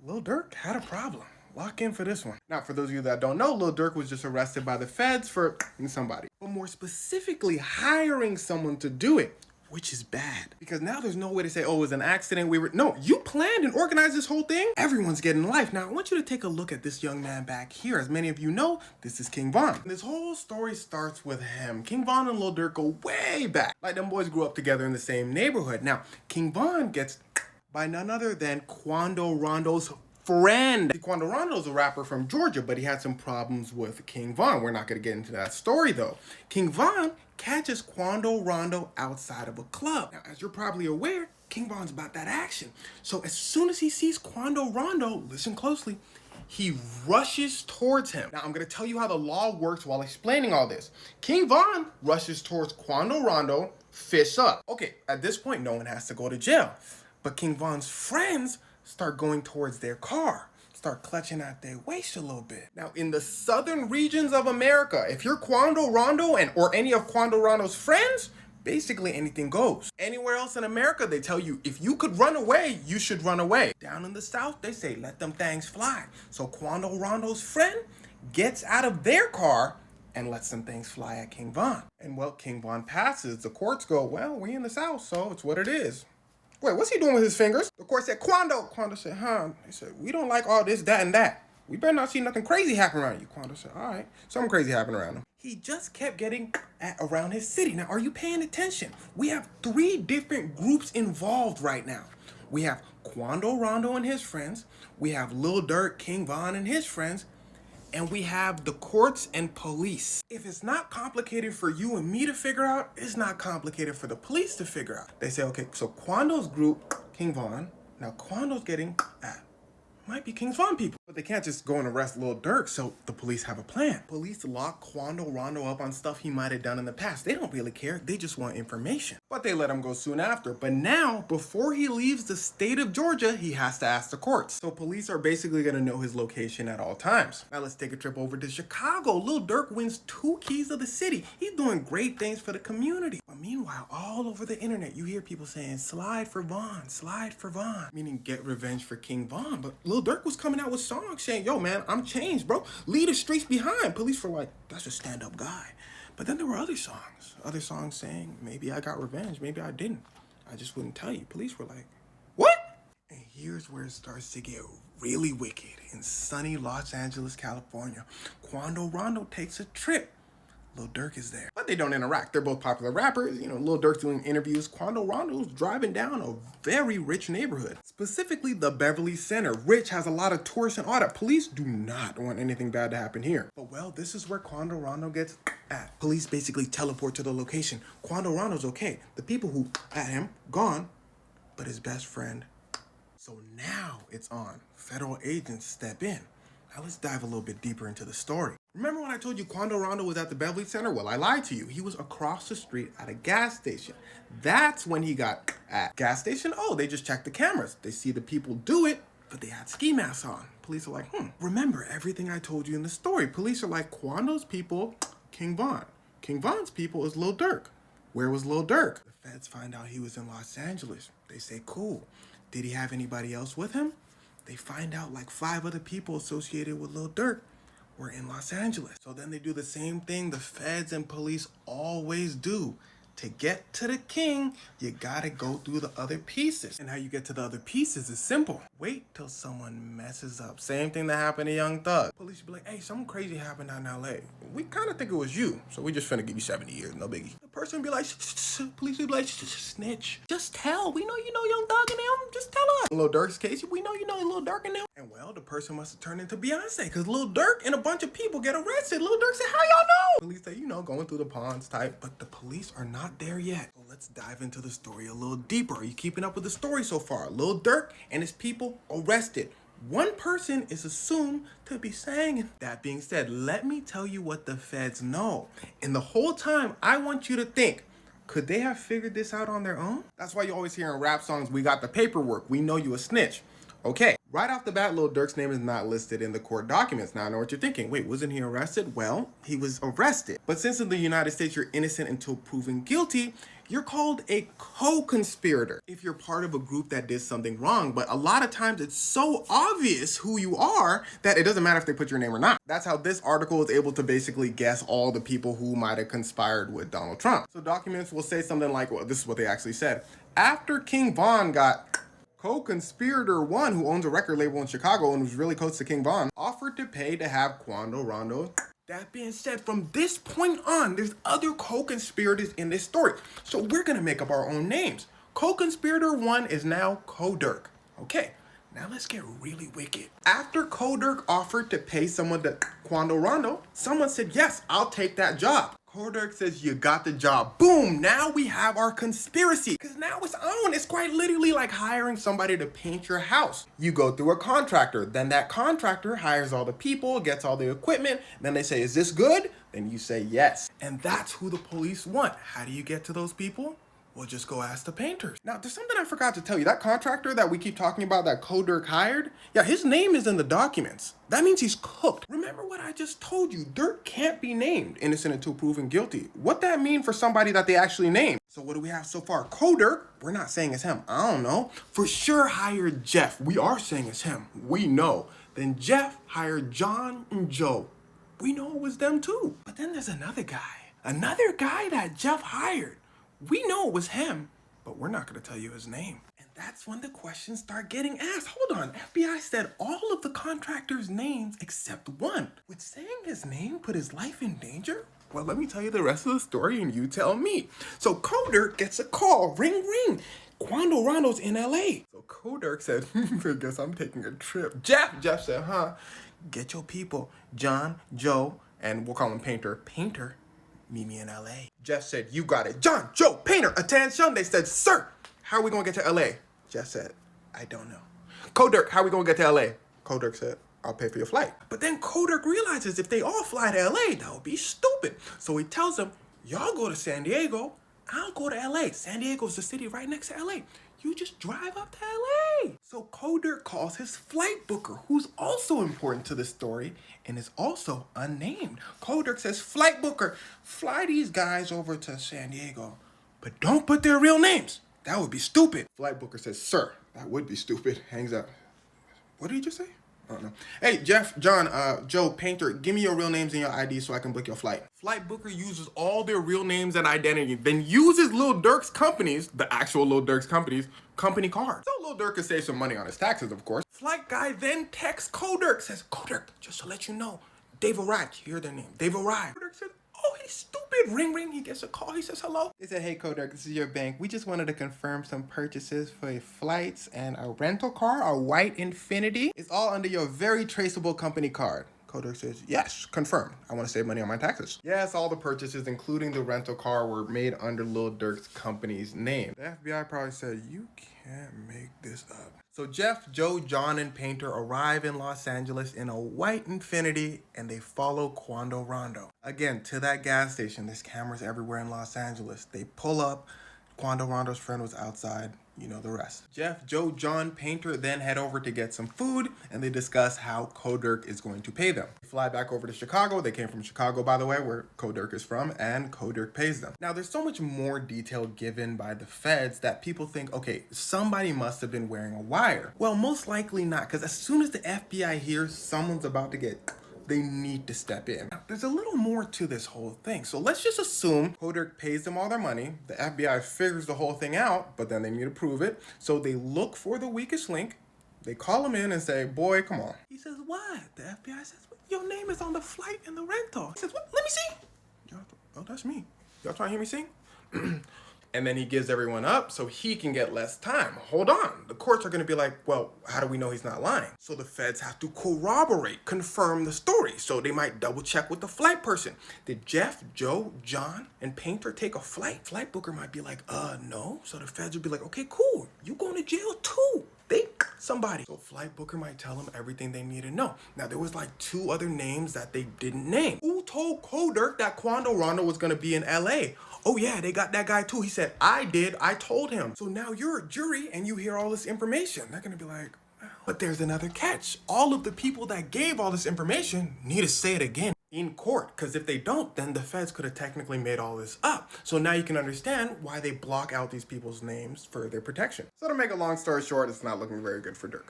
Lil Durk had a problem. Lock in for this one. Now, for those of you that don't know, Lil Durk was just arrested by the feds for somebody. But more specifically, hiring someone to do it, which is bad. Because now there's no way to say, oh, it was an accident. No, you planned and organized this whole thing. Everyone's getting life. Now, I want you to take a look at this young man back here. As many of you know, this is King Von. This whole story starts with him. King Von and Lil Durk go way back. Like, them boys grew up together in the same neighborhood. Now, King Von gets by none other than Quando Rondo's friend. Quando Rondo's a rapper from Georgia, but he had some problems with King Von. We're not going to get into that story, though. King Von catches Quando Rondo outside of a club. Now, as you're probably aware, King Von's about that action. So as soon as he sees Quando Rondo, listen closely, he rushes towards him. Now, I'm going to tell you how the law works while explaining all this. King Von rushes towards Quando Rondo, fists up. Okay, at this point, no one has to go to jail. But King Von's friends start going towards their car, start clutching at their waist a little bit. Now, in the southern regions of America, if you're Quando Rondo or any of Quando Rondo's friends, basically anything goes. Anywhere else in America, they tell you, if you could run away, you should run away. Down in the South, they say, let them things fly. So Quando Rondo's friend gets out of their car and lets some things fly at King Von. And well, King Von passes. The courts go, well, we in the South, so it's what it is. Wait, what's he doing with his fingers? The court said, Quando. Quando said, huh? They said, we don't like all this, that, and that. We better not see nothing crazy happen around you. Quando said, all right, something crazy happened around him. He just kept getting around his city. Now, are you paying attention? We have 3 different groups involved right now. We have Quando Rondo and his friends. We have Lil Durk, King Von, and his friends. And we have the courts and police. If it's not complicated for you and me to figure out, it's not complicated for the police to figure out. They say, okay, so Quando's group, King Von, now Quando's getting might be King Von people. But they can't just go and arrest Lil Durk, so the police have a plan. Police lock Quando Rondo up on stuff he might have done in the past. They don't really care, they just want information. But they let him go soon after. But now, before he leaves the state of Georgia, he has to ask the courts. So police are basically gonna know his location at all times. Now let's take a trip over to Chicago. Lil Durk wins 2 keys of the city. He's doing great things for the community. But meanwhile, all over the internet, you hear people saying, slide for Von, meaning get revenge for King Von. But Lil Durk was coming out with songs saying, yo, man, I'm changed, bro. Leave the streets behind. Police were like, that's a stand-up guy. But then there were other songs saying, maybe I got revenge, maybe I didn't. I just wouldn't tell you. Police were like, what? And here's where it starts to get really wicked. In sunny Los Angeles, California, Quando Rondo takes a trip. Lil Durk is there. But they don't interact. They're both popular rappers. You know, Lil Durk's doing interviews. Quando Rondo's driving down a very rich neighborhood. Specifically, the Beverly Center. Rich, has a lot of tourists and all that. Police do not want anything bad to happen here. But well, this is where Quando Rondo gets at. Police basically teleport to the location. Quando Rondo's okay. The people who at him, gone. But his best friend. So now it's on. Federal agents step in. Now let's dive a little bit deeper into the story. Remember when I told you Quando Rondo was at the Beverly Center? Well, I lied to you. He was across the street at a gas station. That's when he got at. Gas station? Oh, they just checked the cameras. They see the people do it, but they had ski masks on. Police are like, remember everything I told you in the story. Police are like, Quando's people, King Von. King Von's people is Lil Durk. Where was Lil Durk? The feds find out he was in Los Angeles. They say, cool. Did he have anybody else with him? They find out like 5 other people associated with Lil Durk were in Los Angeles. So then they do the same thing the feds and police always do. To get to the king, you gotta go through the other pieces. And how you get to the other pieces is simple. Wait till someone messes up. Same thing that happened to Young Thug. Police be like, hey, something crazy happened out in LA. We kind of think it was you, so we just finna give you 70 years, no biggie. The person be like, police be like, snitch. Just tell, we know you know Young Thug and them, just tell us. In Lil Durk's case, we know you know Lil Durk and them. And well, the person must have turned into Beyonce, because Lil Durk and a bunch of people get arrested. Lil Durk said, how y'all know? Police say, you know, going through the ponds type, but the police are not there yet. So let's dive into the story a little deeper. Are you keeping up with the story so far? Lil Durk and his people arrested. One person is assumed to be saying. That being said, let me tell you what the feds know. And the whole time, I want you to think, could they have figured this out on their own? That's why you always hear in rap songs, we got the paperwork, we know you a snitch. Okay, right off the bat, Lil Durk's name is not listed in the court documents. Now I know what you're thinking. Wait, wasn't he arrested? Well, he was arrested. But since in the United States you're innocent until proven guilty, You're called a co-conspirator if you're part of a group that did something wrong. But a lot of times it's so obvious who you are that it doesn't matter if they put your name or not. That's how this article is able to basically guess all the people who might have conspired with Donald Trump. So documents will say something like, well, this is what they actually said. After King Von got co-conspirator one, who owns a record label in Chicago and was really close to King Von, offered to pay to have Quando Rondo. That being said, from this point on, there's other co-conspirators in this story. So we're gonna make up our own names. Co-conspirator one is now Durk. Okay, now let's get really wicked. After Durk offered to pay someone to Quando Rondo, someone said, yes, I'll take that job. Durk says, you got the job. Boom, now we have our conspiracy. Because now it's on. It's quite literally like hiring somebody to paint your house. You go through a contractor. Then that contractor hires all the people, gets all the equipment. Then they say, is this good? Then you say yes. And that's who the police want. How do you get to those people? Well, just go ask the painters. Now, there's something I forgot to tell you. That contractor that we keep talking about that Durk hired, yeah, his name is in the documents. That means he's cooked. Remember what I just told you. Durk can't be named innocent until proven guilty. What that mean for somebody that they actually named? So what do we have so far? Durk, we're not saying it's him. I don't know. For sure hired Jeff. We are saying it's him. We know. Then Jeff hired John and Joe. We know it was them too. But then there's another guy. Another guy that Jeff hired. We know it was him, but we're not going to tell you his name. And that's when the questions start getting asked. Hold on, FBI said all of the contractors' names except one. Would saying his name put his life in danger? Well, let me tell you the rest of the story and you tell me. So Durk gets a call, ring, ring. Quando Rondo's in LA. So Durk said, I guess I'm taking a trip. Jeff said, get your people, John, Joe, and we'll call him Painter. Painter, meet me in LA. Jeff said, you got it. John, Joe, Painter, attention. They said, sir, how are we going to get to LA? Jeff said, I don't know. Durk, how are we going to get to LA? Durk said, I'll pay for your flight. But then Durk realizes if they all fly to LA, that would be stupid. So he tells them, y'all go to San Diego, I'll go to LA. San Diego's the city right next to LA. You just drive up to LA. So Durk calls his flight booker, who's also important to the story and is also unnamed. Durk says, flight booker, fly these guys over to San Diego, but don't put their real names. That would be stupid. Flight booker says, sir, that would be stupid. Hangs up. What did he just say? I don't know. Hey, Jeff, John, Joe, Painter, give me your real names and your ID so I can book your flight. Flight booker uses all their real names and identity, then uses Lil Durk's companies, the actual Lil Durk's companies, company card. So Lil Durk could save some money on his taxes, of course. Flight guy then texts Durk, says, Durk, just to let you know, they've arrived. You hear their name. They've arrived. Durk said, oh, he's stupid. Ring, ring. He gets a call. He says, hello. They said, hey, Durk, this is your bank. We just wanted to confirm some purchases for flights and a rental car, a white Infinity. It's all under your very traceable company card. Durk says, yes, confirmed. I want to save money on my taxes. Yes, all the purchases, including the rental car, were made under Lil Durk's company's name. The FBI probably said, you can't make this up. So Jeff, Joe, John, and Painter arrive in Los Angeles in a white Infinity, and they follow Quando Rondo. Again, to that gas station. There's cameras everywhere in Los Angeles. They pull up. Quando Rondo's friend was outside. You know the rest. Jeff, Joe, John, Painter then head over to get some food, and they discuss how Durk is going to pay them. They fly back over to Chicago. They came from Chicago, by the way, where Durk is from, and Durk pays them. Now, there's so much more detail given by the feds that people think, okay, somebody must have been wearing a wire. Well, most likely not, because as soon as the FBI hears someone's about to get... they need to step in. Now, there's a little more to this whole thing. So let's just assume Durk pays them all their money. The FBI figures the whole thing out, but then they need to prove it. So they look for the weakest link. They call him in and say, boy, come on. He says, what? The FBI says, your name is on the flight and the rental. He says, what? Let me see. Oh, that's me. Y'all trying to hear me sing? And then he gives everyone up so he can get less time. Hold on. The courts are going to be like, well, how do we know he's not lying? So the feds have to corroborate, confirm the story. So they might double check with the flight person. Did Jeff, Joe, John, and Painter take a flight? Flight booker might be like, no. So the feds would be like, okay, cool. You going to jail too. Somebody. So flight booker might tell them everything they need to know. Now, there was like 2 other names that they didn't name. Who told Durk that Quando Rondo was going to be in LA? Oh yeah, they got that guy too. He said, I did. I told him. So now you're a jury and you hear all this information. They're going to be like, well, but there's another catch. All of the people that gave all this information need to say it again in court. Because if they don't, then the feds could have technically made all this up. So now you can understand why they block out these people's names for their protection. So to make a long story short, it's not looking very good for Durk.